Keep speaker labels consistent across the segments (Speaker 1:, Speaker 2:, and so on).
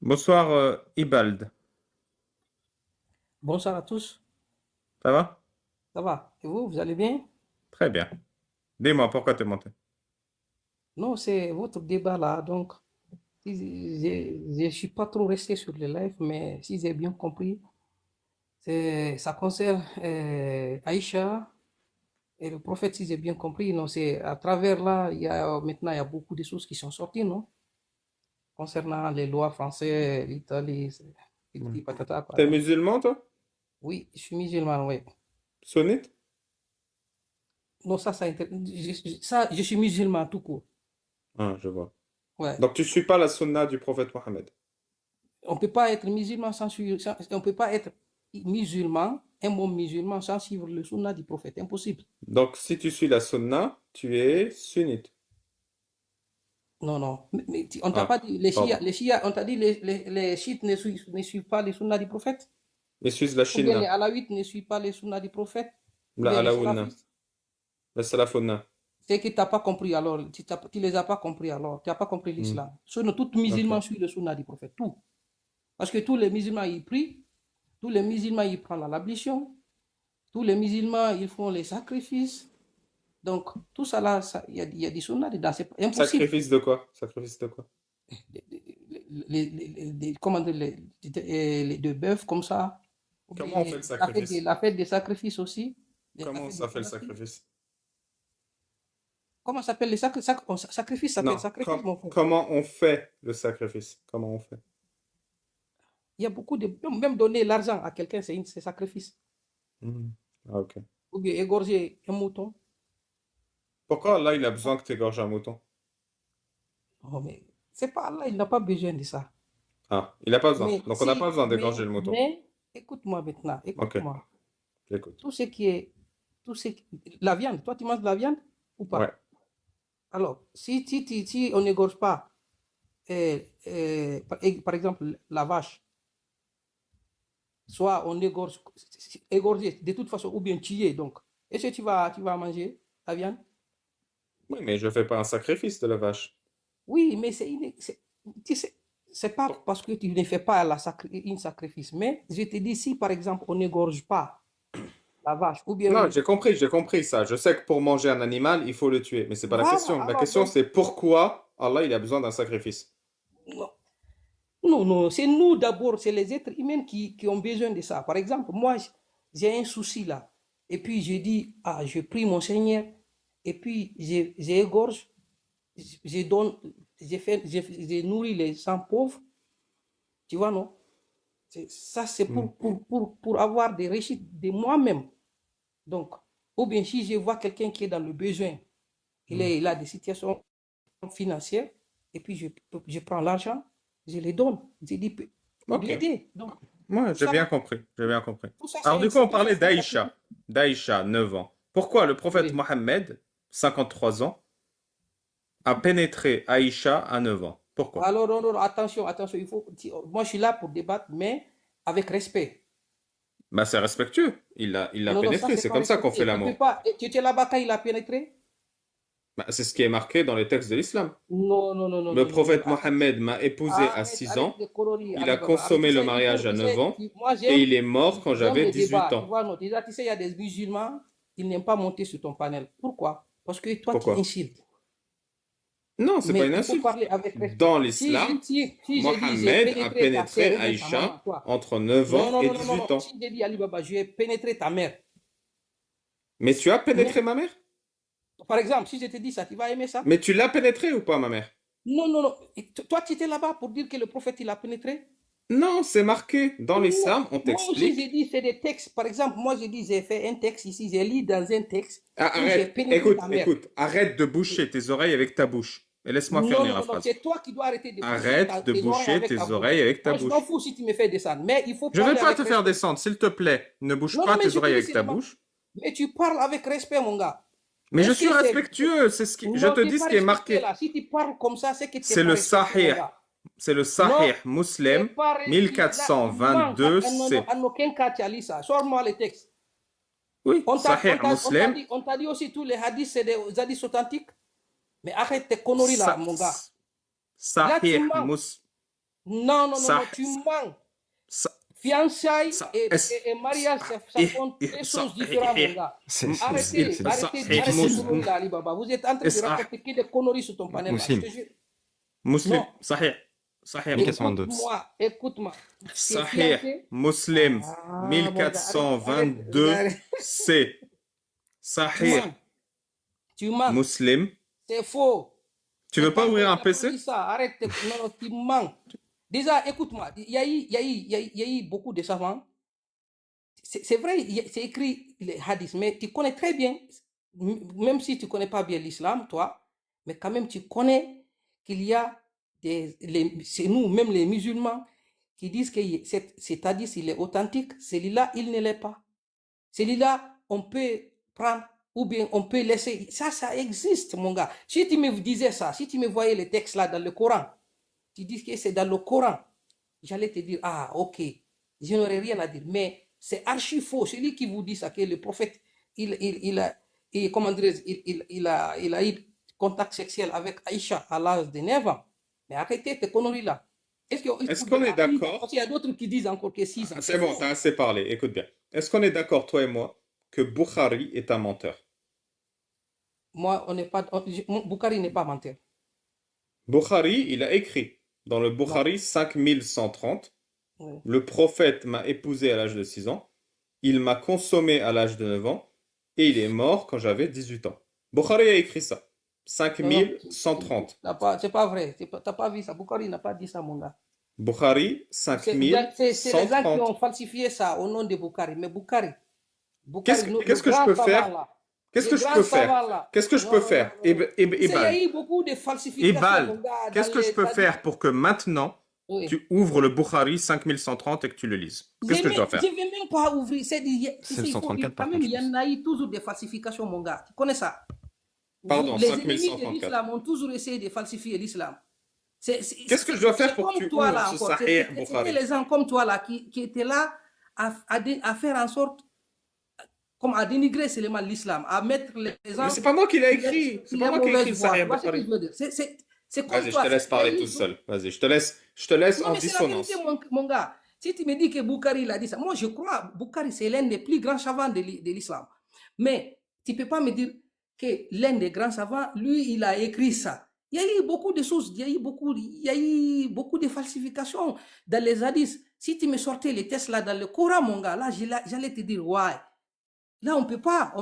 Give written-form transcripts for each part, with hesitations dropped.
Speaker 1: Bonsoir Ibald,
Speaker 2: Bonsoir à tous,
Speaker 1: ça va?
Speaker 2: ça va? Et vous, vous allez bien?
Speaker 1: Très bien. Dis-moi pourquoi t'es monté.
Speaker 2: Non, c'est votre débat là, donc je ne suis pas trop resté sur le live, mais si j'ai bien compris, ça concerne Aïcha et le prophète, si j'ai bien compris, non, c'est à travers là, maintenant il y a beaucoup de choses qui sont sorties, non? Concernant les lois françaises, l'Italie,
Speaker 1: Ouais.
Speaker 2: petit patata, quoi.
Speaker 1: T'es
Speaker 2: Donc,
Speaker 1: musulman toi?
Speaker 2: oui, je suis musulman, oui.
Speaker 1: Sunnite?
Speaker 2: Non, ça, je suis musulman tout court.
Speaker 1: Ah, je vois.
Speaker 2: Ouais.
Speaker 1: Donc tu suis pas la sunna du prophète Mohammed.
Speaker 2: On ne peut pas être musulman on peut pas être musulman, un bon musulman sans suivre le sunna du prophète. Impossible.
Speaker 1: Donc si tu suis la sunna, tu es sunnite.
Speaker 2: Non, non. On t'a
Speaker 1: Ah,
Speaker 2: pas dit,
Speaker 1: pardon.
Speaker 2: les chiites, on t'a dit les chiites ne suivent pas le sunna du prophète?
Speaker 1: Et suis la
Speaker 2: Ou bien les
Speaker 1: shinna,
Speaker 2: alaouites ne suivent pas le sunna du prophète? Ou
Speaker 1: la
Speaker 2: bien les
Speaker 1: alawunna,
Speaker 2: salafistes?
Speaker 1: la salafonna.
Speaker 2: C'est que tu n'as pas compris alors. Tu les as pas compris alors. Tu n'as pas compris
Speaker 1: Hmm,
Speaker 2: l'islam. Sinon, tout
Speaker 1: ok.
Speaker 2: musulman suit le sunna du prophète. Tout. Parce que tous les musulmans, ils prient. Tous les musulmans, ils prennent l'ablution. Tous les musulmans, ils font les sacrifices. Donc, tout ça là, il y a des sunnas dedans, c'est impossible.
Speaker 1: Sacrifice de quoi? Sacrifice de quoi?
Speaker 2: Comment dire, les deux bœufs comme ça, ou
Speaker 1: Comment on
Speaker 2: bien
Speaker 1: fait le sacrifice?
Speaker 2: la fête des sacrifices aussi, la
Speaker 1: Comment
Speaker 2: fête des
Speaker 1: ça fait le
Speaker 2: tabaski.
Speaker 1: sacrifice?
Speaker 2: Comment s'appelle les sacrifices s'appelle
Speaker 1: Non,
Speaker 2: sacrifice, mon frère.
Speaker 1: comment on fait le sacrifice? Comment on fait?
Speaker 2: Il y a beaucoup de. Même donner l'argent à quelqu'un, c'est sacrifice.
Speaker 1: Hmm, ah, ok.
Speaker 2: Ou bien égorger un mouton.
Speaker 1: Pourquoi Allah il a besoin que tu égorges un mouton?
Speaker 2: Oh, mais c'est pas Allah, il n'a pas besoin de ça.
Speaker 1: Ah, il n'a pas besoin.
Speaker 2: Mais
Speaker 1: Donc on n'a pas
Speaker 2: si,
Speaker 1: besoin d'égorger le mouton.
Speaker 2: écoute-moi maintenant,
Speaker 1: Ok,
Speaker 2: écoute-moi.
Speaker 1: j'écoute.
Speaker 2: Tout ce qui est, tout ce qui- la viande, toi tu manges de la viande ou
Speaker 1: Ouais.
Speaker 2: pas? Alors, si on n'égorge pas, par exemple, la vache, soit on égorge, égorger de toute façon, ou bien tuer, donc, est-ce que tu vas manger la viande?
Speaker 1: Oui, mais je fais pas un sacrifice de la vache.
Speaker 2: Oui, mais tu sais, c'est pas
Speaker 1: Bon.
Speaker 2: parce que tu ne fais pas une sacrifice, mais je te dis, si par exemple, on n'égorge pas la vache, ou bien
Speaker 1: Non, j'ai compris ça. Je sais que pour manger un animal, il faut le tuer. Mais c'est pas la
Speaker 2: voilà,
Speaker 1: question. La
Speaker 2: alors
Speaker 1: question,
Speaker 2: donc,
Speaker 1: c'est pourquoi Allah il a besoin d'un sacrifice.
Speaker 2: non, non, non, c'est nous d'abord, c'est les êtres humains qui ont besoin de ça. Par exemple, moi, j'ai un souci là. Et puis je dis, ah, je prie mon Seigneur. Et puis j'égorge, je donne, je nourris les gens pauvres. Tu vois, non? Ça, c'est
Speaker 1: Hmm,
Speaker 2: pour avoir des réussites de moi-même. Donc, ou bien si je vois quelqu'un qui est dans le besoin,
Speaker 1: hmm.
Speaker 2: il a des situations financières, et puis je prends l'argent, je les donne. Je dis pour
Speaker 1: Ok.
Speaker 2: l'aider. Donc,
Speaker 1: Moi,
Speaker 2: tout ça,
Speaker 1: J'ai bien compris. Alors du coup, on
Speaker 2: tout ça,
Speaker 1: parlait
Speaker 2: c'est un sacrifice.
Speaker 1: d'Aïcha. D'Aïcha, 9 ans. Pourquoi le prophète
Speaker 2: Oui.
Speaker 1: Mohammed, 53 ans, a pénétré Aïcha à 9 ans? Pourquoi?
Speaker 2: Alors, non, non, attention, attention, moi je suis là pour débattre, mais avec respect.
Speaker 1: Bah, c'est respectueux. Il l'a
Speaker 2: Non, non, ça
Speaker 1: pénétré.
Speaker 2: c'est
Speaker 1: C'est
Speaker 2: pas
Speaker 1: comme ça qu'on fait
Speaker 2: respecté. Tu peux
Speaker 1: l'amour.
Speaker 2: pas, tu étais là-bas quand il a pénétré?
Speaker 1: Bah, c'est ce qui est marqué dans les textes de l'islam.
Speaker 2: Non, non, non, non,
Speaker 1: Le
Speaker 2: non, non, non,
Speaker 1: prophète Mohammed m'a épousé à
Speaker 2: arrête,
Speaker 1: 6
Speaker 2: arrête
Speaker 1: ans.
Speaker 2: de coloris,
Speaker 1: Il a
Speaker 2: Ali Baba. Avec,
Speaker 1: consommé le mariage à 9 ans.
Speaker 2: moi
Speaker 1: Et il est mort quand
Speaker 2: j'aime
Speaker 1: j'avais
Speaker 2: les
Speaker 1: 18
Speaker 2: débats. Tu
Speaker 1: ans.
Speaker 2: vois, non, déjà, tu sais, il y a des musulmans, ils n'aiment pas monter sur ton panel. Pourquoi? Parce que toi, tu
Speaker 1: Pourquoi?
Speaker 2: insultes.
Speaker 1: Non, c'est pas
Speaker 2: Mais
Speaker 1: une
Speaker 2: il faut
Speaker 1: insulte.
Speaker 2: parler avec respect.
Speaker 1: Dans l'islam,
Speaker 2: Si je dis j'ai
Speaker 1: Mohammed a
Speaker 2: pénétré ta
Speaker 1: pénétré
Speaker 2: sœur ou bien ta maman,
Speaker 1: Aïcha
Speaker 2: toi.
Speaker 1: entre 9
Speaker 2: Non,
Speaker 1: ans
Speaker 2: non,
Speaker 1: et
Speaker 2: non, non, non,
Speaker 1: 18
Speaker 2: non.
Speaker 1: ans.
Speaker 2: Si je dis Ali Baba, j'ai pénétré ta mère.
Speaker 1: Mais tu as
Speaker 2: Mais,
Speaker 1: pénétré ma mère?
Speaker 2: par exemple, si je te dis ça, tu vas aimer ça?
Speaker 1: Mais tu l'as pénétré ou pas, ma mère?
Speaker 2: Non, non, non. Et toi, tu étais là-bas pour dire que le prophète, il a pénétré?
Speaker 1: Non, c'est marqué. Dans
Speaker 2: Non.
Speaker 1: l'islam, on
Speaker 2: Moi aussi, j'ai
Speaker 1: t'explique.
Speaker 2: dit, c'est des textes. Par exemple, moi, j'ai dit, j'ai fait un texte ici, j'ai lu dans un texte
Speaker 1: Ah,
Speaker 2: où j'ai
Speaker 1: arrête,
Speaker 2: pénétré ta mère.
Speaker 1: écoute, arrête de boucher tes oreilles avec ta bouche. Et laisse-moi
Speaker 2: Non,
Speaker 1: finir
Speaker 2: non,
Speaker 1: la
Speaker 2: non, non,
Speaker 1: phrase.
Speaker 2: c'est toi qui dois arrêter de boucher
Speaker 1: Arrête de
Speaker 2: tes oreilles
Speaker 1: boucher
Speaker 2: avec ta
Speaker 1: tes
Speaker 2: bouche.
Speaker 1: oreilles avec ta
Speaker 2: Moi, je m'en
Speaker 1: bouche.
Speaker 2: fous si tu me fais descendre, mais il faut
Speaker 1: Je vais
Speaker 2: parler
Speaker 1: pas
Speaker 2: avec
Speaker 1: te faire
Speaker 2: respect.
Speaker 1: descendre, s'il te plaît. Ne bouge
Speaker 2: Non, non,
Speaker 1: pas
Speaker 2: mais
Speaker 1: tes
Speaker 2: je te
Speaker 1: oreilles
Speaker 2: dis
Speaker 1: avec ta
Speaker 2: seulement,
Speaker 1: bouche.
Speaker 2: mais tu parles avec respect, mon gars.
Speaker 1: Mais je
Speaker 2: Est-ce
Speaker 1: suis
Speaker 2: que c'est...
Speaker 1: respectueux, je
Speaker 2: Non,
Speaker 1: te
Speaker 2: tu n'es
Speaker 1: dis ce
Speaker 2: pas
Speaker 1: qui est
Speaker 2: respecté
Speaker 1: marqué.
Speaker 2: là. Si tu parles comme ça, c'est que tu n'es
Speaker 1: C'est
Speaker 2: pas
Speaker 1: le
Speaker 2: respecté, mon
Speaker 1: Sahih.
Speaker 2: gars.
Speaker 1: C'est le
Speaker 2: Non,
Speaker 1: Sahih
Speaker 2: tu n'es
Speaker 1: Muslim
Speaker 2: pas... Là, tu mens.
Speaker 1: 1422c.
Speaker 2: En aucun cas, tu as lu ça. Sors-moi les textes.
Speaker 1: Oui, Sahih Muslim.
Speaker 2: On t'a dit aussi tous les hadiths, c'est des hadiths authentiques. Mais arrête tes conneries là,
Speaker 1: Sa-
Speaker 2: mon gars. Là, tu
Speaker 1: Sahih
Speaker 2: mens.
Speaker 1: Muslim.
Speaker 2: Non, non, non, non,
Speaker 1: صح
Speaker 2: tu mens.
Speaker 1: ص-
Speaker 2: Fiançailles
Speaker 1: ص-
Speaker 2: et,
Speaker 1: اس-
Speaker 2: et mariage, ça
Speaker 1: صحيح
Speaker 2: sont deux choses différentes, mon
Speaker 1: صحيح
Speaker 2: gars.
Speaker 3: C'est
Speaker 2: Arrêtez, arrêtez,
Speaker 3: c'est
Speaker 1: صحيح
Speaker 2: arrêtez
Speaker 3: difficile.
Speaker 2: conneries là, Ali Baba. Vous êtes en train de
Speaker 1: صح
Speaker 2: raconter que des conneries sur ton panel là, je te
Speaker 3: Mousseline,
Speaker 2: jure.
Speaker 1: مسلم
Speaker 2: Non,
Speaker 1: صحيح صحيح
Speaker 3: 1082.
Speaker 2: écoute-moi, écoute-moi. Tu es
Speaker 1: صحيح
Speaker 2: fiancé?
Speaker 1: مسلم
Speaker 2: Ah, mon gars, arrête,
Speaker 1: 1422
Speaker 2: arrête.
Speaker 1: C
Speaker 2: Tu
Speaker 1: صحيح
Speaker 2: mens, tu mens.
Speaker 1: مسلم.
Speaker 2: C'est faux.
Speaker 1: Tu
Speaker 2: C'est
Speaker 1: veux pas
Speaker 2: pas
Speaker 1: ouvrir
Speaker 2: vrai,
Speaker 1: un
Speaker 2: t'as pas
Speaker 1: PC?
Speaker 2: dit ça. Arrête, non, non, tu mens. Déjà, écoute-moi, il y a eu beaucoup de savants. C'est vrai, c'est écrit les hadiths, mais tu connais très bien, même si tu connais pas bien l'islam, toi, mais quand même tu connais qu'il y a c'est nous, même les musulmans, qui disent que cet hadith, il est authentique, celui-là, il ne l'est pas. Celui-là, on peut prendre ou bien on peut laisser. Ça existe, mon gars. Si tu me disais ça, si tu me voyais les textes là dans le Coran, tu dis que c'est dans le Coran, j'allais te dire, ah, ok, je n'aurais rien à dire. Mais c'est archi faux. Celui qui vous dit ça, que le prophète, comment dirais il a eu contact sexuel avec Aïcha à l'âge de 9 ans. Mais arrêtez ces conneries-là.
Speaker 1: Est-ce qu'on est d'accord?
Speaker 2: Parce qu'il y a d'autres qui disent encore que 6 ans.
Speaker 1: C'est bon, t'as assez parlé. Écoute bien. Est-ce qu'on est d'accord, toi et moi, que Bukhari est un menteur?
Speaker 2: Moi, on n'est pas, Bukhari n'est pas menteur.
Speaker 1: Bukhari, il a écrit dans le
Speaker 2: Non.
Speaker 1: Bukhari 5130,
Speaker 2: Ouais.
Speaker 1: le prophète m'a épousé à l'âge de 6 ans, il m'a consommé à l'âge de 9 ans, et il est mort quand j'avais 18 ans. Bukhari a écrit ça.
Speaker 2: Non, non,
Speaker 1: 5130.
Speaker 2: c'est pas vrai. T'as pas vu ça. Bukhari n'a pas dit ça, mon gars.
Speaker 1: Bukhari
Speaker 2: C'est les gens qui
Speaker 1: 5130.
Speaker 2: ont falsifié ça au nom de Bukhari. Mais Bukhari,
Speaker 1: Qu'est-ce que je peux faire? Qu'est-ce que je peux faire? Qu'est-ce que je peux faire?
Speaker 2: Il y
Speaker 1: Ibal,
Speaker 2: a eu beaucoup de falsifications, mon
Speaker 1: Ibal,
Speaker 2: gars,
Speaker 1: qu'est-ce
Speaker 2: dans
Speaker 1: que je
Speaker 2: les
Speaker 1: peux
Speaker 2: hadiths.
Speaker 1: faire pour que maintenant
Speaker 2: Oui.
Speaker 1: tu ouvres le Bukhari 5130 et que tu le lises? Qu'est-ce que je dois faire?
Speaker 2: Je ne vais même pas ouvrir.
Speaker 3: C'est le 134 par
Speaker 2: quand même,
Speaker 3: contre,
Speaker 2: il y en a eu toujours des falsifications, mon gars. Tu connais ça?
Speaker 1: Pardon,
Speaker 2: Les ennemis de
Speaker 1: 5134.
Speaker 2: l'islam ont toujours essayé de falsifier l'islam.
Speaker 1: Qu'est-ce que je dois faire pour que
Speaker 2: comme
Speaker 1: tu
Speaker 2: toi
Speaker 1: ouvres
Speaker 2: là
Speaker 1: ce
Speaker 2: encore.
Speaker 1: Sahih
Speaker 2: C'était
Speaker 1: Bukhari?
Speaker 2: les gens comme toi là qui étaient là à faire en sorte, comme à dénigrer seulement l'islam, à mettre les gens.
Speaker 1: Mais c'est pas moi qui l'ai écrit. C'est pas moi qui ai écrit le Sahih
Speaker 2: Voilà ce que
Speaker 1: Bukhari.
Speaker 2: je veux dire. C'est comme
Speaker 1: Vas-y, je
Speaker 2: toi.
Speaker 1: te laisse parler tout seul. Vas-y, je te laisse
Speaker 2: Non,
Speaker 1: en
Speaker 2: mais c'est la
Speaker 1: dissonance.
Speaker 2: vérité, mon gars. Si tu me dis que Bukhari l'a dit ça, moi je crois, Bukhari c'est l'un des plus grands savants de l'islam. Mais tu ne peux pas me dire que l'un des grands savants, lui, il a écrit ça. Il y a eu beaucoup de choses, il y a eu beaucoup de falsifications dans les hadiths. Si tu me sortais les tests là dans le Coran, mon gars, là, j'allais te dire, ouais. Là, on peut pas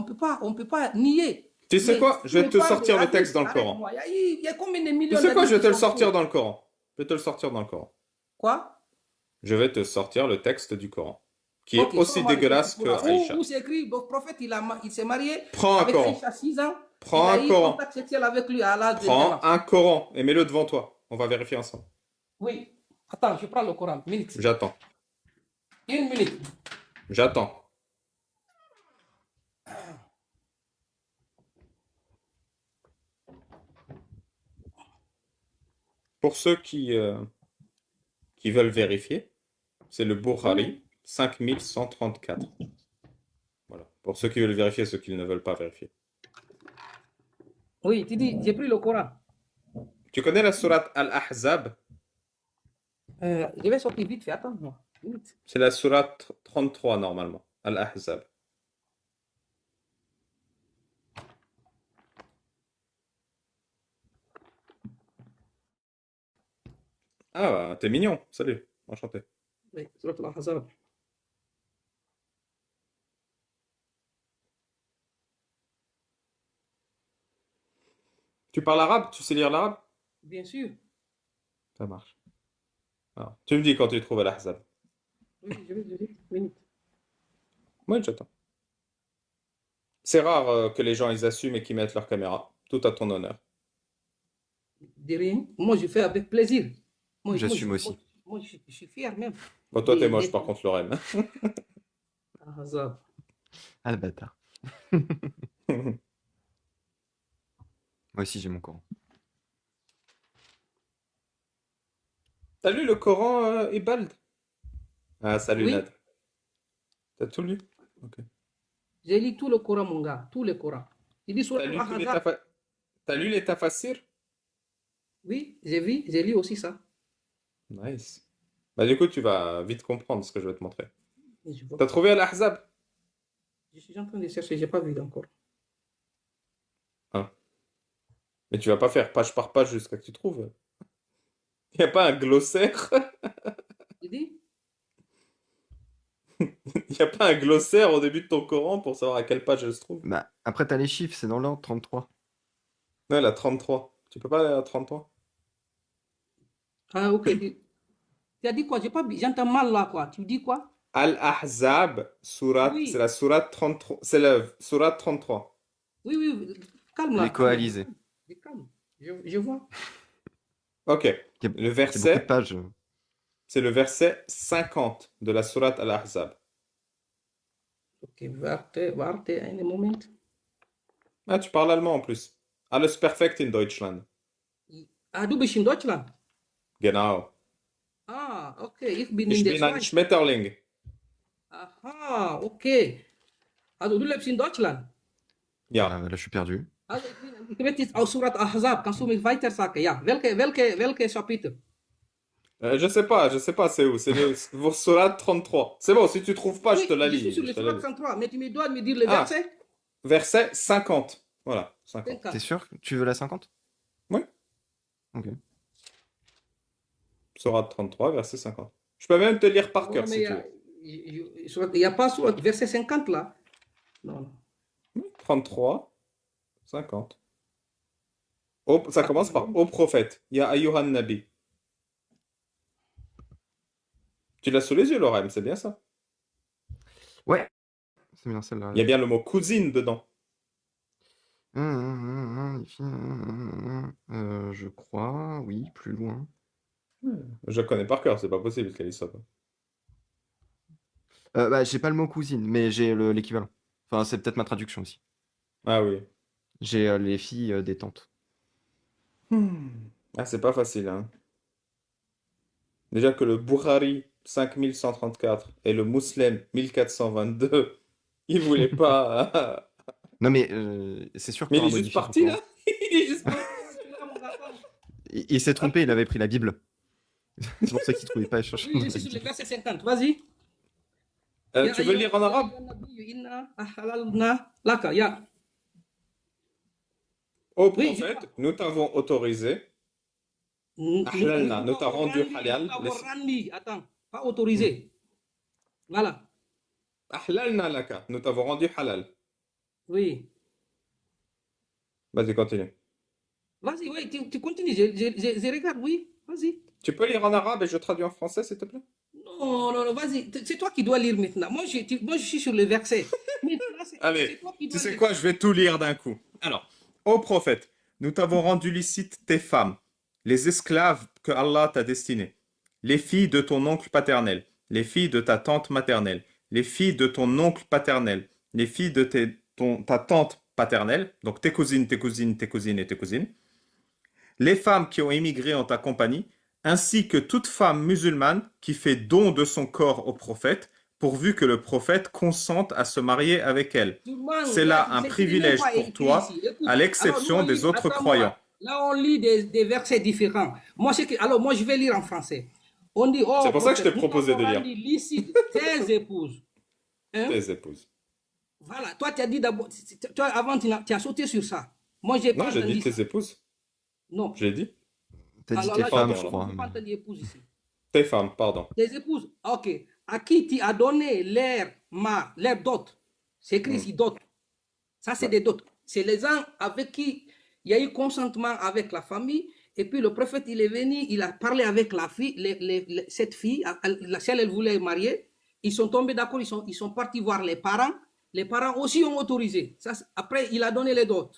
Speaker 2: nier.
Speaker 1: Tu sais
Speaker 2: Mais
Speaker 1: quoi?
Speaker 2: si
Speaker 1: Je vais
Speaker 2: tu
Speaker 1: te
Speaker 2: me parles
Speaker 1: sortir
Speaker 2: des
Speaker 1: le texte
Speaker 2: hadiths,
Speaker 1: dans le Coran.
Speaker 2: arrête-moi. Il y a combien de
Speaker 1: Tu
Speaker 2: millions
Speaker 1: sais quoi? Je vais
Speaker 2: d'hadiths
Speaker 1: te le
Speaker 2: qui sont
Speaker 1: sortir
Speaker 2: faux?
Speaker 1: dans le Coran. Je vais te le sortir dans le Coran.
Speaker 2: Quoi?
Speaker 1: Je vais te sortir le texte du Coran, qui
Speaker 2: Ok,
Speaker 1: est aussi
Speaker 2: sors-moi le
Speaker 1: dégueulasse
Speaker 2: texte
Speaker 1: que
Speaker 2: du Coran.
Speaker 1: Aïcha.
Speaker 2: Où c'est écrit, le prophète, il s'est marié
Speaker 1: Prends un
Speaker 2: avec
Speaker 1: Coran.
Speaker 2: Aïcha 6 ans.
Speaker 1: Prends
Speaker 2: Il a
Speaker 1: un
Speaker 2: eu
Speaker 1: Coran.
Speaker 2: contact sexuel avec lui à l'âge de 9
Speaker 1: Prends
Speaker 2: ans.
Speaker 1: un Coran et mets-le devant toi. On va vérifier ensemble.
Speaker 2: Oui. Attends, je prends le Coran. Minute.
Speaker 1: J'attends.
Speaker 2: 1 minute.
Speaker 1: J'attends. Pour ceux qui veulent vérifier, c'est le Bukhari 5134. Voilà. Pour ceux qui veulent vérifier, ceux qui ne veulent pas vérifier.
Speaker 2: Oui, tu dis, j'ai pris le Coran.
Speaker 1: Tu connais la sourate Al-Ahzab?
Speaker 2: Je vais sortir vite fait. Attends-moi. Minute.
Speaker 1: C'est la sourate 33 normalement. Al-Ahzab. Ah, bah, t'es mignon. Salut. Enchanté.
Speaker 2: Oui, surat al-Ahzab.
Speaker 1: Tu parles arabe? Tu sais lire l'arabe?
Speaker 2: Bien sûr.
Speaker 1: Ça marche. Alors, tu me dis quand tu trouves Al-Ahzab.
Speaker 2: Oui, je vais dire. Minute.
Speaker 1: Moi, j'attends. C'est rare que les gens ils assument et qu'ils mettent leur caméra. Tout à ton honneur.
Speaker 2: De rien. Moi, je fais avec plaisir.
Speaker 3: J'assume aussi.
Speaker 2: Moi, je suis fier même.
Speaker 1: Bon, toi, t'es
Speaker 2: Et-
Speaker 1: moche,
Speaker 2: et-
Speaker 1: par contre, Lorraine.
Speaker 2: Al-Ahzab.
Speaker 3: Ah le bâtard. Moi aussi j'ai mon Coran.
Speaker 1: T'as lu le Coran, Ibald? Ah, salut,
Speaker 2: Oui.
Speaker 1: Nad. T'as tout lu? Ok.
Speaker 2: J'ai lu tout le Coran, mon gars. Tout le Coran. Il dit surat
Speaker 1: T'as lu tous les
Speaker 2: al-Ahzab.
Speaker 1: T'as lu les tafassirs?
Speaker 2: Oui, j'ai lu aussi ça.
Speaker 1: Nice. Bah, du coup, tu vas vite comprendre ce que je vais te montrer.
Speaker 2: Et je vois
Speaker 1: T'as
Speaker 2: pas.
Speaker 1: trouvé Al-Ahzab?
Speaker 2: Je suis en train de chercher, j'ai pas vu encore.
Speaker 1: Hein. Mais tu vas pas faire page par page jusqu'à que tu trouves. Il n'y a pas un glossaire?
Speaker 2: Tu dis?
Speaker 1: Il n'y a pas un glossaire au début de ton Coran pour savoir à quelle page elle se trouve?
Speaker 3: Bah, après, t'as les chiffres, c'est dans l'ordre, 33.
Speaker 1: Non, elle a 33. Tu peux pas aller à 33?
Speaker 2: Ah, ok. Tu as dit quoi? J'ai pas, j'entends mal là, quoi. Tu dis quoi?
Speaker 1: Al-Ahzab, c'est
Speaker 2: Oui,
Speaker 1: la sourate 33. C'est la sourate 33.
Speaker 2: oui, oui. Calme
Speaker 3: Les
Speaker 2: là, calme là.
Speaker 3: coalisés.
Speaker 2: Calme. Je vois.
Speaker 1: Ok.
Speaker 3: Il y a,
Speaker 1: Le
Speaker 3: il y a beaucoup de
Speaker 1: verset,
Speaker 3: pages.
Speaker 1: c'est le verset 50 de la sourate Al-Ahzab.
Speaker 2: Ok, warte einen Moment.
Speaker 1: Ah, tu parles allemand en plus. Alles perfekt in Deutschland.
Speaker 2: Ah, du bist in Deutschland?
Speaker 1: Genau.
Speaker 2: Ah, okay. Ich bin in
Speaker 1: Ich
Speaker 2: der
Speaker 1: bin ein
Speaker 2: Schweiz.
Speaker 1: Schmetterling.
Speaker 2: Aha, okay. Also du lebst in Deutschland?
Speaker 1: Ja.
Speaker 3: Là, je suis perdu.
Speaker 2: Also ich bin jetzt aus Surat Ahzab. Kannst du mich weiter sagen? Ja, welche Kapitel?
Speaker 1: Je sais pas, c'est où? C'est le sourate 33. C'est bon, si tu trouves pas, je
Speaker 2: Oui,
Speaker 1: te la
Speaker 2: je suis
Speaker 1: lis.
Speaker 2: sur
Speaker 1: Je
Speaker 2: le
Speaker 1: te la
Speaker 2: Surat
Speaker 1: lis.
Speaker 2: 33, mais tu me dois me dire le
Speaker 1: Ah,
Speaker 2: verset?
Speaker 1: verset 50. Voilà, 50.
Speaker 3: T'es
Speaker 2: 50.
Speaker 3: sûr que tu veux la 50?
Speaker 1: Oui,
Speaker 3: Ok.
Speaker 1: sourate 33, verset 50. Je peux même te lire par
Speaker 2: Ouais,
Speaker 1: cœur
Speaker 2: mais
Speaker 1: si tu veux.
Speaker 2: il n'y a pas sur verset 50 là. Non, non.
Speaker 1: Oui, 33, 50. Ça
Speaker 2: Attends,
Speaker 1: commence par au prophète. Ya ayyuhan nabi. Tu l'as sous les yeux, Lorem, c'est bien ça.
Speaker 3: Ouais, c'est bien celle-là.
Speaker 1: Il y a bien le mot cousine dedans.
Speaker 3: Les filles, je crois, oui, plus loin.
Speaker 1: Je connais par cœur, c'est pas possible qu'elle y soit pas.
Speaker 3: Bah, j'ai pas le mot cousine, mais j'ai l'équivalent. Enfin, c'est peut-être ma traduction aussi.
Speaker 1: Ah oui.
Speaker 3: J'ai les filles des tantes.
Speaker 1: Ah, c'est pas facile, hein. Déjà que le Bukhari 5134 et le Muslim 1422, ils voulaient pas.
Speaker 3: Non, mais c'est sûr que
Speaker 1: Mais il
Speaker 3: t'auras
Speaker 1: est juste
Speaker 3: modifié ton
Speaker 1: parti là.
Speaker 3: Coran.
Speaker 1: Il est juste parti.
Speaker 3: Il s'est trompé, il avait pris la Bible. C'est pour ça qu'il trouvait pas à chercher
Speaker 2: Oui,
Speaker 3: dans
Speaker 2: je
Speaker 3: la
Speaker 2: suis sur le
Speaker 3: Bible.
Speaker 2: verset 50. Vas-y.
Speaker 1: Tu veux le lire en arabe?
Speaker 2: Ya.
Speaker 1: Ô
Speaker 2: Oui,
Speaker 1: prophète, nous t'avons autorisé. Ahlalna, nous t'avons rendu halal.
Speaker 2: Attends, pas autorisé. Voilà.
Speaker 1: Ahlalna laka, nous t'avons rendu halal.
Speaker 2: Oui.
Speaker 1: Vas-y, continue.
Speaker 2: Vas-y, oui, tu continues. Je regarde, oui. Vas-y.
Speaker 1: Tu peux lire en arabe et je traduis en français, s'il te plaît?
Speaker 2: Non, non, non, vas-y. C'est toi qui dois lire maintenant. Moi, je suis sur le verset. Maintenant,
Speaker 1: Allez,
Speaker 2: c'est toi qui
Speaker 1: tu
Speaker 2: dois
Speaker 1: sais
Speaker 2: lire.
Speaker 1: quoi, je vais tout lire d'un coup. Alors, ô prophète, nous t'avons rendu licite tes femmes, les esclaves que Allah t'a destinés, les filles de ton oncle paternel, les filles de ta tante maternelle, les filles de ton oncle paternel, les filles de ta tante paternelle, donc tes cousines, tes cousines, tes cousines et tes cousines, les femmes qui ont émigré en ta compagnie, ainsi que toute femme musulmane qui fait don de son corps au prophète, pourvu que le prophète consente à se marier avec elle. C'est là un privilège pour toi, à l'exception des autres croyants.
Speaker 2: Là, on lit des versets différents. Alors, moi, je vais lire en français. On dit, oh,
Speaker 1: c'est pour ça que je t'ai
Speaker 2: prophète,
Speaker 1: proposé de lire.
Speaker 2: Licite tes épouses. Hein?
Speaker 1: Tes épouses.
Speaker 2: Voilà, toi, tu as dit d'abord, toi, avant, tu as sauté sur ça. Moi, j'ai pas
Speaker 1: Non, j'ai
Speaker 2: entendu
Speaker 1: dit
Speaker 2: ça.
Speaker 1: tes épouses.
Speaker 2: Non.
Speaker 1: Je l'ai dit.
Speaker 3: T'as dit
Speaker 2: Alors
Speaker 3: tes
Speaker 2: là,
Speaker 3: femmes,
Speaker 1: pardon,
Speaker 3: je
Speaker 1: là.
Speaker 3: crois.
Speaker 2: Je n'ai pas entendu épouse ici.
Speaker 1: Tes femmes, pardon.
Speaker 2: Tes épouses, ok. À qui tu as donné leur dot. C'est écrit ici dot. Ça, c'est des dots. C'est les gens avec qui il y a eu consentement avec la famille. Et puis le prophète, il est venu, il a parlé avec la fille, cette fille, si elle voulait marier. Ils sont tombés d'accord, ils sont partis voir les parents. Les parents aussi ont autorisé. Ça, après, il a donné les dots.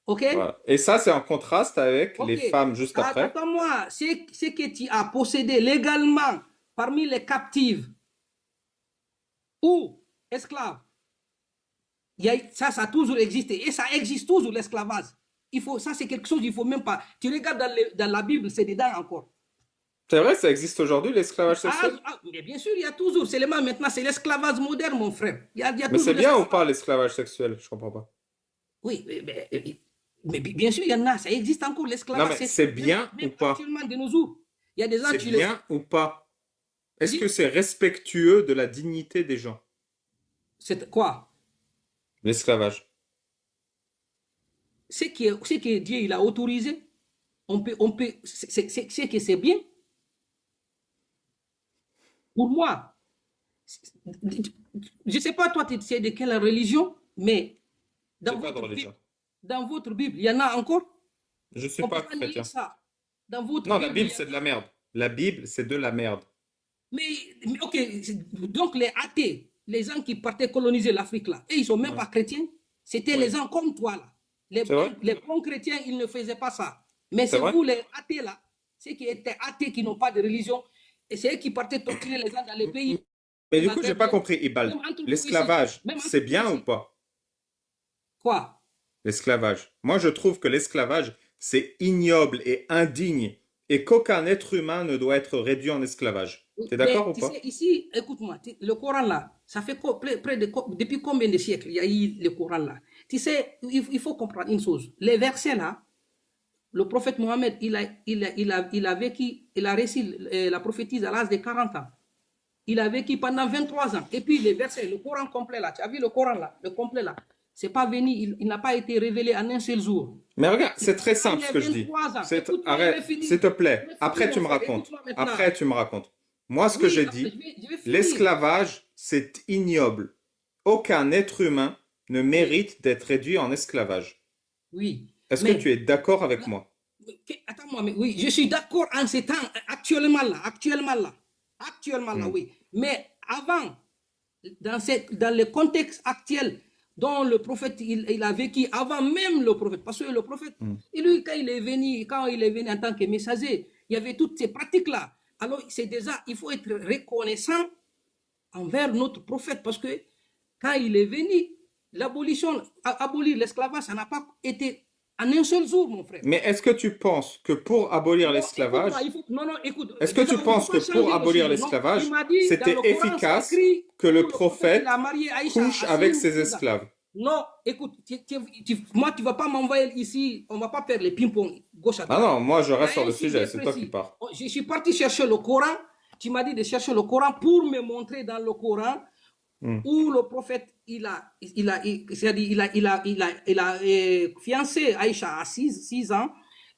Speaker 2: OK?
Speaker 1: Voilà. Et ça, c'est en contraste avec
Speaker 2: Ok.
Speaker 1: les femmes juste après.
Speaker 2: Attends-moi, ce que tu as possédé légalement parmi les captives ou esclaves, ça a toujours existé et ça existe toujours l'esclavage. Ça, c'est quelque chose, il ne faut même pas. Tu regardes dans la Bible, c'est dedans encore.
Speaker 1: C'est vrai, ça existe aujourd'hui, l'esclavage sexuel?
Speaker 2: Mais bien sûr, il y a toujours. Seulement maintenant, c'est l'esclavage moderne, mon frère. Il y a
Speaker 1: Mais
Speaker 2: toujours
Speaker 1: c'est bien ou pas l'esclavage sexuel? Je comprends pas.
Speaker 2: Oui, mais bien sûr, il y en a. Ça existe encore, l'esclavage.
Speaker 1: Non, mais c'est bien ou pas?
Speaker 2: Actuellement, de nos jours. Il y a des gens,
Speaker 1: C'est
Speaker 2: tu les...
Speaker 1: bien ou pas? Est-ce
Speaker 2: Dis,
Speaker 1: que c'est respectueux de la dignité des gens,
Speaker 2: c'est quoi?
Speaker 1: l'esclavage?
Speaker 2: Ce que Dieu il a autorisé, c'est que c'est bien. Pour moi, je ne sais pas toi, tu es de quelle religion, mais
Speaker 1: J'ai
Speaker 2: dans
Speaker 1: pas de
Speaker 2: votre Bible,
Speaker 1: religion.
Speaker 2: dans votre Bible, il y en a encore.
Speaker 1: Je suis
Speaker 2: On peut
Speaker 1: pas
Speaker 2: pas nier
Speaker 1: chrétien.
Speaker 2: ça. Dans votre
Speaker 1: Non, la
Speaker 2: Bible, il
Speaker 1: Bible,
Speaker 2: y a...
Speaker 1: c'est de la merde. La Bible, c'est de la merde.
Speaker 2: Ok, donc les athées, les gens qui partaient coloniser l'Afrique là, et ils sont même
Speaker 1: Ouais.
Speaker 2: pas chrétiens. C'était
Speaker 1: Oui.
Speaker 2: les gens comme toi là.
Speaker 1: C'est vrai?
Speaker 2: Les bons chrétiens, ils ne faisaient pas ça. Mais
Speaker 1: C'est
Speaker 2: c'est
Speaker 1: vrai?
Speaker 2: vous les athées là, ceux qui étaient athées, qui n'ont pas de religion, et c'est eux qui partaient torturer les gens dans les pays
Speaker 1: Mais
Speaker 2: du
Speaker 1: du coup, j'ai
Speaker 2: Maghreb,
Speaker 1: pas compris, Ibald.
Speaker 2: même entre vous ici.
Speaker 1: L'esclavage,
Speaker 2: Même entre
Speaker 1: c'est
Speaker 2: vous
Speaker 1: bien ou
Speaker 2: ici.
Speaker 1: pas?
Speaker 2: Quoi?
Speaker 1: L'esclavage. Moi, je trouve que l'esclavage, c'est ignoble et indigne et qu'aucun être humain ne doit être réduit en esclavage. T'es d'accord
Speaker 2: Mais
Speaker 1: ou
Speaker 2: tu
Speaker 1: pas?
Speaker 2: sais, ici, écoute-moi, le Coran là, ça fait près de depuis combien de siècles il y a eu le Coran là? Tu sais, il faut comprendre une chose. Les versets là, le prophète Mohammed, il a vécu, il a réussi la prophétise à l'âge de 40 ans. Il a vécu pendant 23 ans. Et puis les versets, le Coran complet là, tu as vu le Coran là, le complet là, c'est pas venu, il n'a pas été révélé en un seul jour.
Speaker 1: Mais regarde, c'est très
Speaker 2: Quand
Speaker 1: simple
Speaker 2: il
Speaker 1: ce
Speaker 2: a
Speaker 1: que je dis.
Speaker 2: 23 ans,
Speaker 1: C'est-
Speaker 2: écoute-moi, je vais
Speaker 1: Arrête,
Speaker 2: finir.
Speaker 1: s'il te
Speaker 2: Je
Speaker 1: plaît.
Speaker 2: vais
Speaker 1: Après,
Speaker 2: finir,
Speaker 1: tu me
Speaker 2: mon frère,
Speaker 1: racontes.
Speaker 2: écoute-moi maintenant.
Speaker 1: Après, tu me racontes. Moi, ce que
Speaker 2: Oui,
Speaker 1: j'ai
Speaker 2: après,
Speaker 1: dit,
Speaker 2: je vais finir.
Speaker 1: l'esclavage, c'est ignoble. Aucun être humain ne mérite d'être réduit en esclavage.
Speaker 2: Oui,
Speaker 1: Est-ce que
Speaker 2: mais
Speaker 1: tu es d'accord avec moi?
Speaker 2: attends-moi, mais oui, je suis d'accord en ces temps, actuellement là,
Speaker 1: Hmm.
Speaker 2: oui. Mais avant, dans le contexte actuel dont le prophète il a vécu, avant même le prophète, parce que le prophète,
Speaker 1: Hmm.
Speaker 2: lui, quand il est venu en tant que messager, il y avait toutes ces pratiques-là. Alors, c'est déjà, il faut être reconnaissant envers notre prophète, parce que quand il est venu, abolir l'esclavage, ça n'a pas été en un seul jour, mon frère.
Speaker 1: Mais est-ce que tu penses que pour abolir
Speaker 2: Non,
Speaker 1: l'esclavage,
Speaker 2: non, écoute.
Speaker 1: est-ce que
Speaker 2: Déjà,
Speaker 1: tu
Speaker 2: on ne
Speaker 1: penses
Speaker 2: peut
Speaker 1: que
Speaker 2: pas
Speaker 1: pour
Speaker 2: changer
Speaker 1: abolir
Speaker 2: le sujet. Non,
Speaker 1: l'esclavage,
Speaker 2: il m'a dit, dans
Speaker 1: c'était
Speaker 2: le Coran, c'est
Speaker 1: efficace
Speaker 2: écrit
Speaker 1: que
Speaker 2: où
Speaker 1: le
Speaker 2: le prophète, il
Speaker 1: prophète
Speaker 2: a marié Aïcha
Speaker 1: couche
Speaker 2: à
Speaker 1: avec
Speaker 2: 6
Speaker 1: ses
Speaker 2: ans.
Speaker 1: esclaves?
Speaker 2: Non, écoute, moi, tu ne vas pas m'envoyer ici, on ne va pas faire les ping-pong gauche à
Speaker 1: Ah
Speaker 2: droite.
Speaker 1: non, moi je
Speaker 2: Il y a
Speaker 1: reste sur
Speaker 2: un
Speaker 1: le sujet,
Speaker 2: sujet
Speaker 1: c'est toi qui
Speaker 2: précis.
Speaker 1: pars.
Speaker 2: Je suis parti chercher le Coran. Tu m'as dit de chercher le Coran pour me montrer dans le Coran
Speaker 1: Hmm.
Speaker 2: où le prophète, il a fiancé Aïcha à 6 ans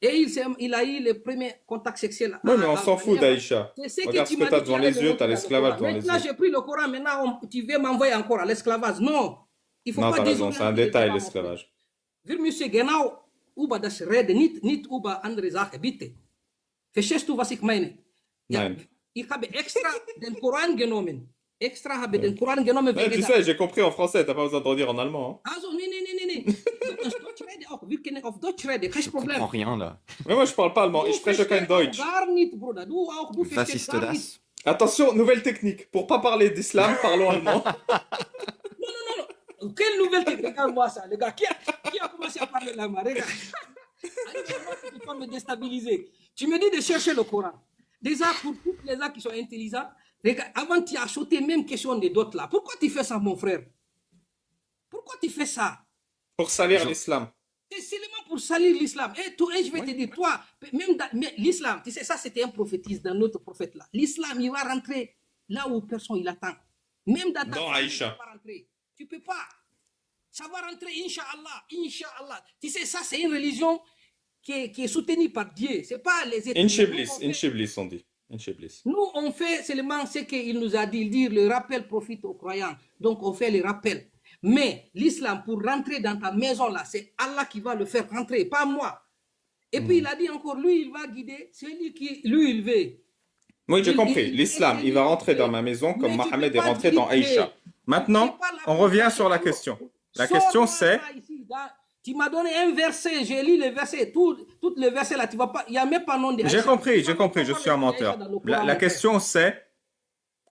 Speaker 2: et il a eu le premier contact sexuel.
Speaker 1: Oui, mais on s'en fout
Speaker 2: manière-
Speaker 1: d'Aïcha.
Speaker 2: C'est ce que
Speaker 1: Regarde
Speaker 2: tu
Speaker 1: ce que
Speaker 2: m'as
Speaker 1: tu as
Speaker 2: dit, tu
Speaker 1: devant
Speaker 2: allais
Speaker 1: les
Speaker 2: me
Speaker 1: yeux, tu as
Speaker 2: montrer dans le
Speaker 1: l'esclavage
Speaker 2: Coran.
Speaker 1: devant les
Speaker 2: Maintenant,
Speaker 1: yeux.
Speaker 2: j'ai pris le Coran, maintenant, tu veux m'envoyer encore à l'esclavage. Non, il ne faut
Speaker 1: Non,
Speaker 2: pas
Speaker 1: t'as raison, c'est un
Speaker 2: désorienter le
Speaker 1: détail
Speaker 2: débat, mon frère.
Speaker 1: l'esclavage.
Speaker 2: Wir müssen genau über das reden, nicht über andere Sachen, bitte. Verstehst du, was ich meine? Ja,
Speaker 1: Nein.
Speaker 2: ich habe extra den Koran genommen. Extra habe den Koran genommen
Speaker 1: Ouais,
Speaker 2: wegen
Speaker 1: tu
Speaker 2: der...
Speaker 1: sais, j'ai compris en français, t'as pas besoin de redire en allemand. Hein.
Speaker 2: Also, nee. Auf Deutsch reden auch. Wir können auf Deutsch reden, kein
Speaker 3: Je
Speaker 2: Problem.
Speaker 3: comprends rien là.
Speaker 1: Mais moi je parle pas allemand,
Speaker 2: Du
Speaker 1: ich spreche kein
Speaker 2: verstehst auch
Speaker 1: Deutsch.
Speaker 2: gar nicht, Bruder. Du verstehst
Speaker 3: Was ist
Speaker 2: gar nicht.
Speaker 3: das?
Speaker 1: Attention, nouvelle technique. Pour pas parler d'islam, parlons allemand.
Speaker 2: Non. Quelle nouvelle technique? Regarde-moi ça, les gars. Qui a commencé à parler là-bas? Regarde. Tu peux me déstabiliser. Tu me dis de chercher le Coran. Déjà, pour tous les gens qui sont intelligents, regarde, avant tu as sauté même question des d'autres là. Pourquoi tu fais ça, mon frère? Pourquoi tu fais ça?
Speaker 1: Pour salir
Speaker 3: Je-
Speaker 1: l'islam.
Speaker 2: C'est seulement pour salir l'islam. Et je vais te dire, toi, même mais l'islam, tu sais, ça c'était un prophétisme dans notre prophète là. L'islam, il va rentrer là où personne il attend. Même dans ta
Speaker 1: Dans
Speaker 2: famille,
Speaker 1: Aïcha.
Speaker 2: il va pas rentrer. Tu peux pas. Ça va rentrer, Inch'Allah. Tu sais, ça c'est une religion qui est soutenue par Dieu. C'est pas les études.
Speaker 1: Inchiblis, on dit. Inchiblis.
Speaker 2: Nous, on fait seulement ce qu'il nous a dit. Il dit, le rappel profite aux croyants. Donc, on fait les rappels. Mais l'islam, pour rentrer dans ta maison là, c'est Allah qui va le faire rentrer, pas moi. Et puis, il a dit encore, lui, il va guider celui qui, lui, il veut.
Speaker 1: Oui, j'ai
Speaker 2: Il-
Speaker 1: compris.
Speaker 2: il-
Speaker 1: L'islam,
Speaker 2: il-
Speaker 1: il va rentrer
Speaker 2: il-
Speaker 1: dans ma maison comme
Speaker 2: Mais tu
Speaker 1: Mohamed
Speaker 2: peux
Speaker 1: est
Speaker 2: pas
Speaker 1: rentré dans
Speaker 2: gripper.
Speaker 1: Aïcha. Maintenant, on revient sur la question. La question c'est,
Speaker 2: Tu m'as donné un verset, j'ai lu le verset, tous les versets là, tu vas pas, il n'y a même pas nom de
Speaker 1: j'ai
Speaker 2: Aïcha.
Speaker 1: compris,
Speaker 2: Tu vas pas
Speaker 1: je suis
Speaker 2: parler
Speaker 1: un
Speaker 2: de
Speaker 1: menteur.
Speaker 2: Aïcha dans le Coran,
Speaker 1: La
Speaker 2: mon frère.
Speaker 1: question c'est,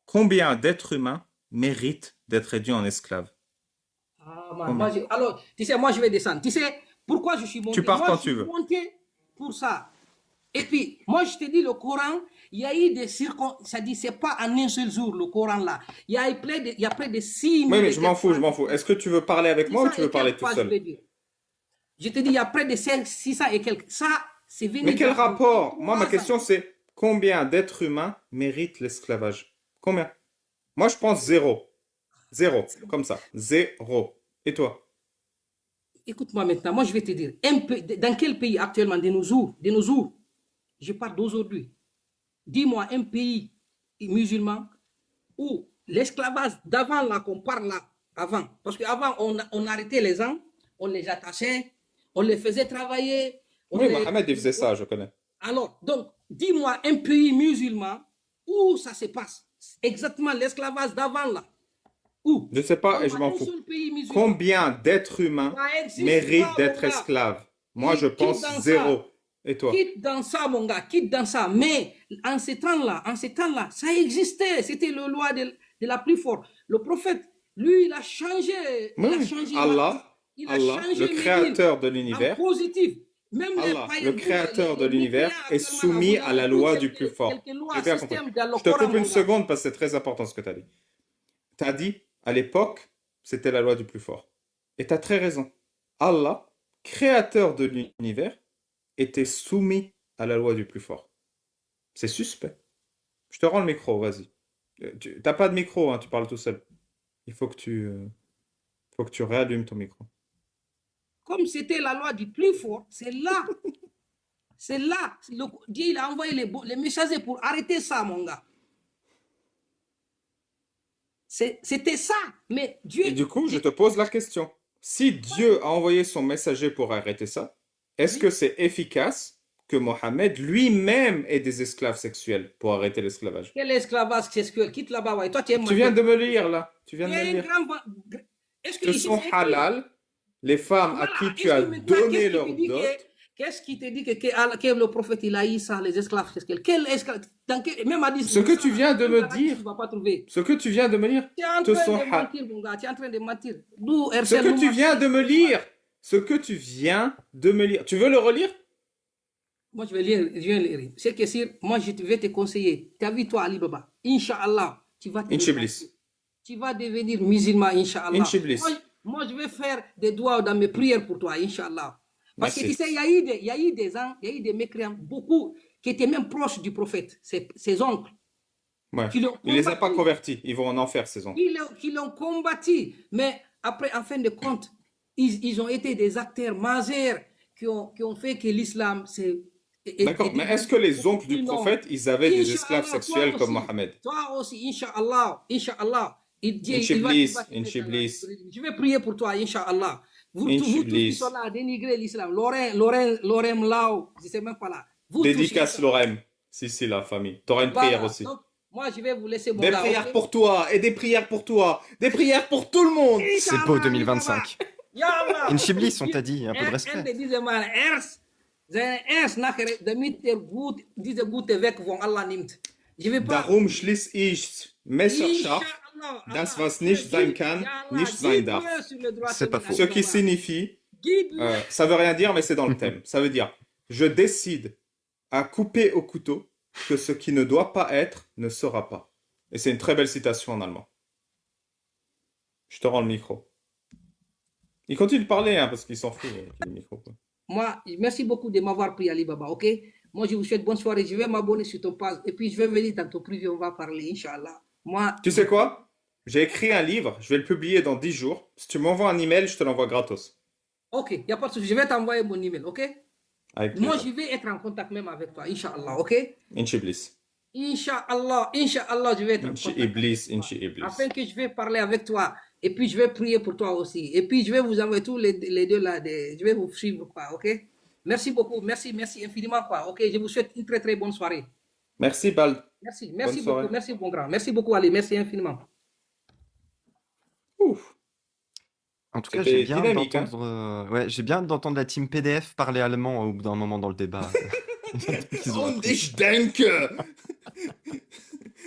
Speaker 1: combien d'êtres humains méritent d'être réduits en esclaves?
Speaker 2: Ah, man, alors, tu sais, moi je vais descendre. Tu sais, pourquoi je suis monté?
Speaker 1: Tu pars
Speaker 2: Moi,
Speaker 1: quand
Speaker 2: je
Speaker 1: tu
Speaker 2: suis
Speaker 1: veux.
Speaker 2: monté pour ça. Et puis, moi je te dis, le Coran, il y a eu des circonstances, ça dit, c'est pas en un seul jour le Coran là. Il y a près de 6 000.
Speaker 1: Oui, mais je m'en fous. Est-ce que tu veux parler avec moi ou tu veux parler tout seul?
Speaker 2: Je te dis, il y a près de 600 et quelques. Ça, c'est venu.
Speaker 1: Mais quel
Speaker 2: dans-
Speaker 1: rapport?
Speaker 2: dans
Speaker 1: Moi, ma
Speaker 2: 3 ans.
Speaker 1: question c'est, Combien d'êtres humains méritent l'esclavage? Combien? Moi, je pense zéro. Zéro, comme ça. Zéro. Et toi?
Speaker 2: Écoute-moi maintenant, moi je vais te dire, dans quel pays actuellement, de nos jours, je parle d'aujourd'hui, dis-moi un pays musulman où l'esclavage d'avant là qu'on parle là, avant, parce qu'avant on arrêtait les gens, on les attachait, on les faisait travailler.
Speaker 1: Oui, Mohamed, il faisait ça, je connais.
Speaker 2: Alors, donc, dis-moi un pays musulman où ça se passe, exactement l'esclavage d'avant là. Où?
Speaker 1: Je ne sais pas et je m'en fous. Combien d'êtres humains méritent d'être esclaves? Moi, je pense zéro. Et toi?
Speaker 2: Quitte dans ça, mon gars, quitte dans ça. Mais en ces temps-là, ça existait. C'était le loi de la plus forte. Le prophète, lui, il a changé.
Speaker 1: Oui, Allah, le créateur de l'univers.
Speaker 2: Positif. Même
Speaker 1: Allah, le créateur de l'univers, est soumis à la loi du plus fort. J'ai bien compris. Je te coupe une seconde parce que c'est très important ce que tu as dit. Tu as dit, à l'époque, c'était la loi du plus fort. Et tu as très raison. Allah, créateur de l'univers, était soumis à la loi du plus fort. C'est suspect. Je te rends le micro, vas-y. Tu n'as pas de micro, hein, tu parles tout seul. Il faut que tu réallumes ton micro.
Speaker 2: Comme c'était la loi du plus fort, c'est là. C'est là. Dieu il a envoyé les messagers pour arrêter ça, mon gars. C'était ça. Mais Dieu.
Speaker 1: Et du coup, je te pose la question. Si Dieu a envoyé son messager pour arrêter ça, est-ce que c'est efficace que Mohammed lui-même ait des esclaves sexuels pour arrêter l'esclavage?
Speaker 2: Quel esclavage sexuel? Quitte là-bas, ouais. Toi,
Speaker 1: tu viens de me lire, là. Tu viens de me lire.
Speaker 2: Est-ce
Speaker 1: que sont halal les femmes à qui tu as donné leur dot?
Speaker 2: Qu'est-ce qui te dit que le prophète il a eu ça, les esclaves sexuels? Quel esclave? Même à
Speaker 1: ce que tu viens de me dire, ce que tu viens de me lire,
Speaker 2: tu es en train de mentir, mon gars, tu es en train de mentir.
Speaker 1: Ce que tu viens de me lire, ce que tu viens de me lire. Tu veux le relire?
Speaker 2: Moi, je vais lire. C'est que si moi, je vais te conseiller. Tu as vu, toi, Ali Baba, Inch'Allah, tu vas devenir musulman, Inch'Allah. Moi, je vais faire des doigts dans mes prières pour toi, Inch'Allah. Parce que tu sais, il y a eu des mécréants, beaucoup, qui étaient même proches du prophète, ses oncles.
Speaker 1: Ouais. Il ne les a pas convertis, ils vont en enfer, ces oncles.
Speaker 2: Qui l'ont combattu. Mais après, en fin de compte, ils ont été des acteurs majeurs qui ont fait que l'islam, c'est.
Speaker 1: D'accord, mais est-ce que les oncles du prophète, ils avaient des esclaves sexuels comme Mohammed?
Speaker 2: Toi aussi, Inch'Allah, Inch'Allah.
Speaker 1: Inch'Iblis.
Speaker 2: Je vais prier pour toi, Inch'Allah. Vous tous qui sont là à dénigrer l'islam, Lorem Lao, je ne sais même pas là.
Speaker 1: Dédicace Lorem, si, la famille. Tu auras une prière aussi.
Speaker 2: Donc, moi, je vais vous laisser
Speaker 1: des prières pour toi, et des prières pour toi, des prières pour tout le monde.
Speaker 3: C'est beau 2025. Inch'Iblis, on t'a dit, un peu de respect.
Speaker 1: Darum schließ ich Messerschaft, das was nicht sein kann, nicht sein darf.
Speaker 3: C'est pas faux.
Speaker 1: Ce qui signifie, ça veut rien dire, mais c'est dans le thème. Ça veut dire, je décide à couper au couteau que ce qui ne doit pas être ne sera pas. Et c'est une très belle citation en allemand. Je te rends le micro. Il continue de parler, hein, parce qu'il s'en fout. Le micro, quoi.
Speaker 2: Moi, merci beaucoup de m'avoir pris, Ali Baba, ok? Moi, je vous souhaite bonne soirée. Je vais m'abonner sur ton page. Et puis, je vais venir dans ton privé. On va parler, Inch'Allah. Moi...
Speaker 1: Tu sais quoi? J'ai écrit un livre. Je vais le publier dans 10 jours. Si tu m'envoies un email, je te l'envoie gratos.
Speaker 2: Ok, il n'y a pas de souci. Je vais t'envoyer mon email, ok?
Speaker 1: Moi,
Speaker 2: je vais être en contact même avec toi, Inch'Allah, ok?
Speaker 1: Inch'Iblis.
Speaker 2: Inch'Allah, je vais être en contact.
Speaker 1: Inch'Iblis.
Speaker 2: Afin que je vais parler avec toi. Et puis, je vais prier pour toi aussi. Et puis, je vais vous envoyer tous les deux là. Je vais vous suivre, quoi, ok? Merci beaucoup. Merci infiniment, quoi. Ok, je vous souhaite une très, très bonne soirée.
Speaker 1: Merci, Bald.
Speaker 2: Merci beaucoup. Merci, mon grand. Merci beaucoup, Ali. Merci infiniment.
Speaker 1: Ouf.
Speaker 3: En tout cas, j'ai bien d'entendre j'ai bien d'entendre la team PDF parler allemand au bout d'un moment dans le débat.
Speaker 1: Und ich denke,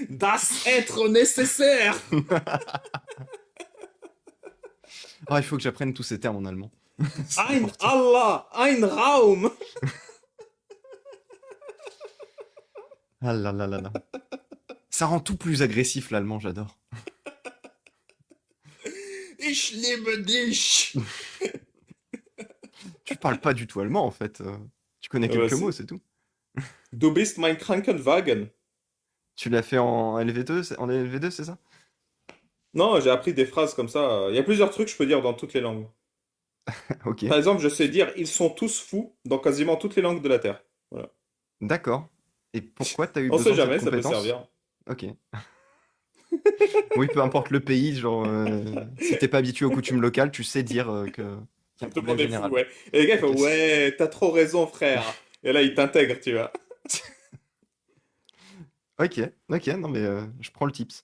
Speaker 1: das être nécessaire.
Speaker 3: Il faut que j'apprenne tous ces termes en allemand.
Speaker 1: Ein Allah, ein Raum.
Speaker 3: Ah là là là là. Ça rend tout plus agressif l'allemand, j'adore.
Speaker 1: Ich liebe dich.
Speaker 3: Tu parles pas du tout allemand en fait. Tu connais quelques mots, c'est tout.
Speaker 1: Du bist mein Krankenwagen.
Speaker 3: Tu l'as fait en LV2, c'est ça?
Speaker 1: Non, j'ai appris des phrases comme ça. Il y a plusieurs trucs que je peux dire dans toutes les langues.
Speaker 3: Ok,
Speaker 1: Par exemple, je sais dire ils sont tous fous dans quasiment toutes les langues de la Terre. Voilà.
Speaker 3: d'accord. Et pourquoi tu as eu
Speaker 1: On sait
Speaker 3: besoin de cette
Speaker 1: jamais, ça peut
Speaker 3: compétence?
Speaker 1: servir.
Speaker 3: Ok. Oui, peu importe le pays, genre, si t'es pas habitué aux coutumes locales, tu sais dire qu'il y a un
Speaker 1: Tout le
Speaker 3: problème
Speaker 1: monde est fou,
Speaker 3: général.
Speaker 1: ouais. Et les gars, ils
Speaker 3: Ok.
Speaker 1: font ouais, t'as trop raison, frère. Et là, ils t'intègrent, tu vois.
Speaker 3: Ok, ok, non mais je prends le tips.